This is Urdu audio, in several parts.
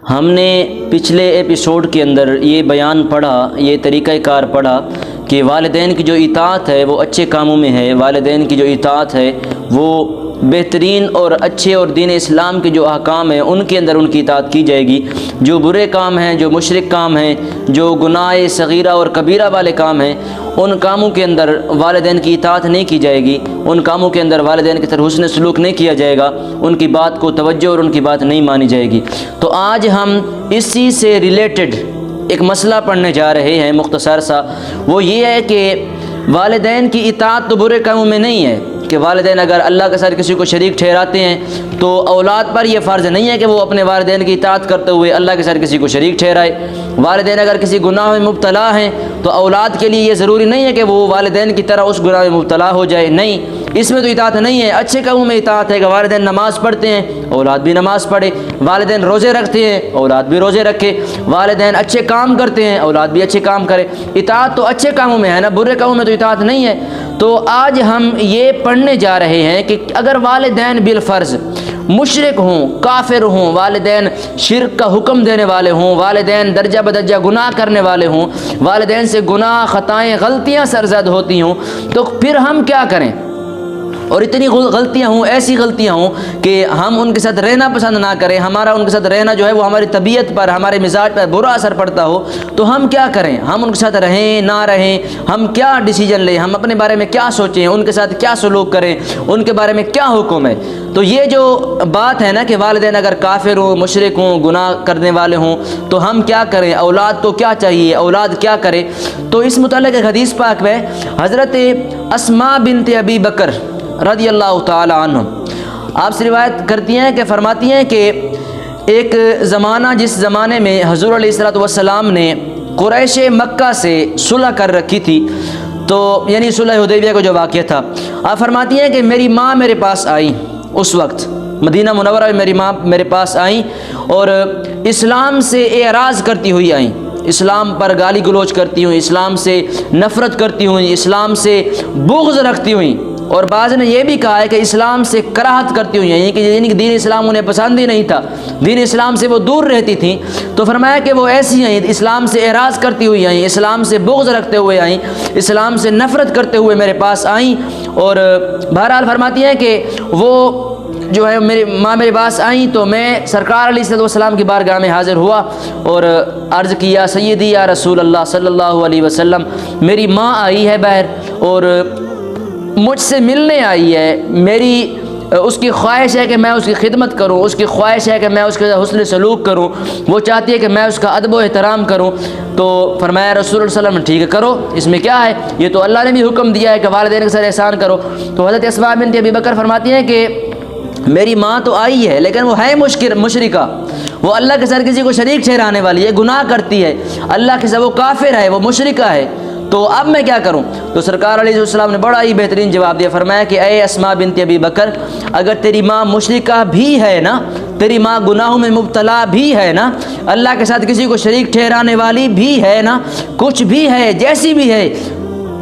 ہم نے پچھلے ایپیسوڈ کے اندر یہ بیان پڑھا، یہ طریقہ کار پڑھا کہ والدین کی جو اطاعت ہے وہ اچھے کاموں میں ہے، والدین کی جو اطاعت ہے وہ بہترین اور اچھے اور دین اسلام کے جو احکام ہیں ان کے اندر ان کی اطاعت کی جائے گی۔ جو برے کام ہیں، جو مشرک کام ہیں، جو گناہ صغیرہ اور کبیرہ والے کام ہیں، ان کاموں کے اندر والدین کی اطاعت نہیں کی جائے گی، ان کاموں کے اندر والدین کی طرف حسن سلوک نہیں کیا جائے گا، ان کی بات کو توجہ اور ان کی بات نہیں مانی جائے گی۔ تو آج ہم اسی سے ریلیٹڈ ایک مسئلہ پڑھنے جا رہے ہیں مختصر سا۔ وہ یہ ہے کہ والدین کی اطاعت تو برے کاموں میں نہیں ہے کہ والدین اگر اللہ کے ساتھ کسی کو شریک ٹھہراتے ہیں تو اولاد پر یہ فرض نہیں ہے کہ وہ اپنے والدین کی اطاعت کرتے ہوئے اللہ کے ساتھ کسی کو شریک ٹھہرائے۔ والدین اگر کسی گناہ میں مبتلا ہیں تو اولاد کے لیے یہ ضروری نہیں ہے کہ وہ والدین کی طرح اس گناہ میں مبتلا ہو جائے، نہیں، اس میں تو اطاعت نہیں ہے۔ اچھے کاموں میں اطاعت ہے کہ والدین نماز پڑھتے ہیں، اولاد بھی نماز پڑھے، والدین روزے رکھتے ہیں، اولاد بھی روزے رکھے، والدین اچھے کام کرتے ہیں، اولاد بھی اچھے کام کرے۔ اطاعت تو اچھے کاموں میں ہے نا، برے کاموں میں تو اطاعت نہیں ہے۔ تو آج ہم یہ پڑھنے جا رہے ہیں کہ اگر والدین بالفرض مشرک ہوں، کافر ہوں، والدین شرک کا حکم دینے والے ہوں، والدین درجہ بدرجہ گناہ کرنے والے ہوں، والدین سے گناہ، خطائیں، غلطیاں سرزد ہوتی ہوں، تو پھر ہم کیا کریں؟ اور اتنی غلطیاں ہوں، ایسی غلطیاں ہوں کہ ہم ان کے ساتھ رہنا پسند نہ کریں، ہمارا ان کے ساتھ رہنا جو ہے وہ ہماری طبیعت پر، ہمارے مزاج پر برا اثر پڑتا ہو، تو ہم کیا کریں؟ ہم ان کے ساتھ رہیں نہ رہیں، ہم کیا ڈیسیجن لیں، ہم اپنے بارے میں کیا سوچیں، ان کے ساتھ کیا سلوک کریں، ان کے بارے میں کیا حکم ہے؟ تو یہ جو بات ہے نا کہ والدین اگر کافر ہوں، مشرک ہوں، گناہ کرنے والے ہوں تو ہم کیا کریں، اولاد کو کیا چاہیے، اولاد کیا کرے؟ تو اس متعلق ایک حدیث پاک میں حضرت اسماء بنت ابی بکر رضی اللہ تعالی عنہ آپ سے روایت کرتی ہیں کہ فرماتی ہیں کہ ایک زمانہ جس زمانے میں حضور علیہ الصلوۃ والسلام نے قریش مکہ سے صلح کر رکھی تھی، تو یعنی صلح حدیبیہ کا جو واقعہ تھا، آپ فرماتی ہیں کہ میری ماں میرے پاس آئی، اس وقت مدینہ منورہ میں میری ماں میرے پاس آئیں اور اسلام سے اعراض کرتی ہوئی آئیں، اسلام پر گالی گلوچ کرتی ہوئی، اسلام سے نفرت کرتی ہوئی، اسلام سے بغض رکھتی ہوئی، اور بعض نے یہ بھی کہا ہے کہ اسلام سے کراہت کرتی ہوئی ہیں، یعنی کہ دین اسلام انہیں پسند ہی نہیں تھا، دین اسلام سے وہ دور رہتی تھیں۔ تو فرمایا کہ وہ ایسی ہیں، اسلام سے اعراض کرتی ہوئی آئیں، اسلام سے بغض رکھتے ہوئے آئیں، اسلام سے نفرت کرتے ہوئے میرے پاس آئیں، اور بہرحال فرماتی ہیں کہ وہ جو ہے میری ماں میرے پاس آئیں تو میں سرکار علیہ الصلوۃ والسلام کی بارگاہ میں حاضر ہوا اور عرض کیا، سیدی یا رسول اللہ صلی اللہ علیہ وسلم، میری ماں آئی ہے باہر اور مجھ سے ملنے آئی ہے، میری اس کی خواہش ہے کہ میں اس کی خدمت کروں، اس کی خواہش ہے کہ میں اس کے حسن سلوک کروں، وہ چاہتی ہے کہ میں اس کا ادب و احترام کروں۔ تو فرمایا رسول اللہ صلی اللہ علیہ وسلم، ٹھیک ہے کرو، اس میں کیا ہے، یہ تو اللہ نے بھی حکم دیا ہے کہ والدین کے ساتھ احسان کرو۔ تو حضرت اسماء بنت ابی بکر فرماتی ہیں کہ میری ماں تو آئی ہے لیکن وہ ہے مشرکہ، وہ اللہ کے ساتھ کسی کو شریک ٹھہرانے والی ہے، گناہ کرتی ہے، اللہ کے ساتھ وہ کافر ہے، وہ مشرکہ ہے، تو اب میں کیا کروں؟ تو سرکار علیہ السلام نے بڑا ہی بہترین جواب دیا، فرمایا کہ اے اسماء بنت ابی بکر، اگر تیری ماں مشرکہ بھی ہے نا، تیری ماں گناہوں میں مبتلا بھی ہے نا، اللہ کے ساتھ کسی کو شریک ٹھہرانے والی بھی ہے نا، کچھ بھی ہے، جیسی بھی ہے،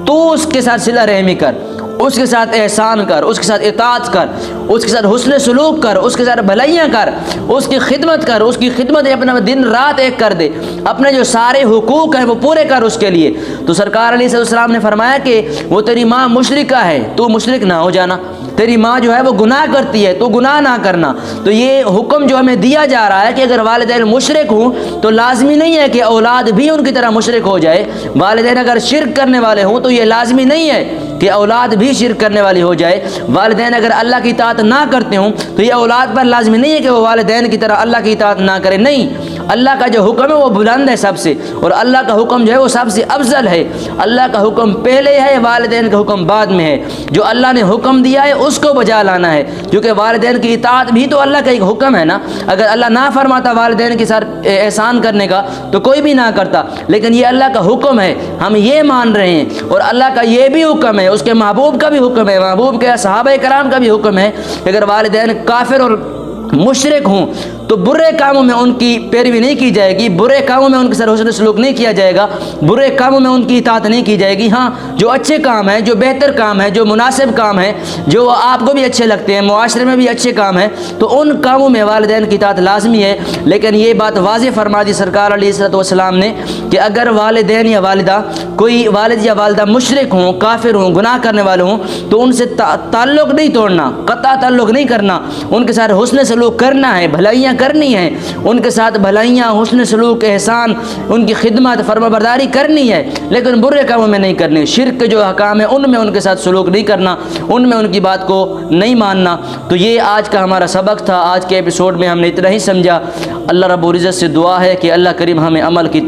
تو اس کے ساتھ صلہ رحمی کر، اس کے ساتھ احسان کر، اس کے ساتھ اطاعت کر، اس کے ساتھ حسن سلوک کر، اس کے ساتھ بھلائیاں کر، اس کی خدمت کر، اس کی خدمت اپنا دن رات ایک کر دے، اپنے جو سارے حقوق ہیں وہ پورے کر اس کے لیے۔ تو سرکار علیہ السلام نے فرمایا کہ وہ تیری ماں مشرکہ ہے، تو مشرک نہ ہو جانا، تیری ماں جو ہے وہ گناہ کرتی ہے تو گناہ نہ کرنا۔ تو یہ حکم جو ہمیں دیا جا رہا ہے کہ اگر والدین مشرک ہوں تو لازمی نہیں ہے کہ اولاد بھی ان کی طرح مشرک ہو جائے، والدین اگر شرک کرنے والے ہوں تو یہ لازمی نہیں ہے کہ اولاد بھی شرک کرنے والی ہو جائے، والدین اگر اللہ کی اطاعت نہ کرتے ہوں تو یہ اولاد پر لازمی نہیں ہے کہ وہ والدین کی طرح اللہ کی اطاعت نہ کرے، نہیں، اللہ کا جو حکم ہے وہ بلند ہے سب سے، اور اللہ کا حکم جو ہے وہ سب سے افضل ہے، اللہ کا حکم پہلے ہے، والدین کا حکم بعد میں ہے، جو اللہ نے حکم دیا ہے اس کو بجا لانا ہے، کیونکہ والدین کی اطاعت بھی تو اللہ کا ایک حکم ہے نا، اگر اللہ نہ فرماتا والدین کے ساتھ احسان کرنے کا تو کوئی بھی نہ کرتا، لیکن یہ اللہ کا حکم ہے، ہم یہ مان رہے ہیں، اور اللہ کا یہ بھی حکم ہے، اس کے محبوب کا بھی حکم ہے، محبوب کے صحابہ کرام کا بھی حکم ہے کہ اگر والدین کافر اور مشرک ہوں تو برے کاموں میں ان کی پیروی نہیں کی جائے گی، برے کاموں میں ان کے ساتھ حسن سلوک نہیں کیا جائے گا، برے کاموں میں ان کی اطاعت نہیں کی جائے گی۔ ہاں جو اچھے کام ہیں، جو بہتر کام ہیں، جو مناسب کام ہیں، جو آپ کو بھی اچھے لگتے ہیں، معاشرے میں بھی اچھے کام ہیں، تو ان کاموں میں والدین کی اطاعت لازمی ہے۔ لیکن یہ بات واضح فرما دی سرکار علیہ الصلوۃ والسلام نے کہ اگر والدین یا والدہ، کوئی والد یا والدہ مشرک ہوں، کافر ہوں، گناہ کرنے والے ہوں، تو ان سے تعلق نہیں توڑنا، قطع تعلق نہیں کرنا، ان کے ساتھ حسن سلوک کرنا ہے، بھلائیاں کرنی ہیں، ان کے ساتھ بھلائیاں، حسن سلوک، احسان، ان کی خدمت، فرما برداری کرنی ہے، لیکن برے کاموں میں نہیں کرنی۔ شرک کے جو احکام ہیں ان میں ان کے ساتھ سلوک نہیں کرنا، ان میں ان کی بات کو نہیں ماننا۔ تو یہ آج کا ہمارا سبق تھا۔ آج کے ایپیسوڈ میں ہم نے اتنا ہی سمجھا۔ اللہ رب العزت سے دعا ہے کہ اللہ کریم ہمیں عمل کی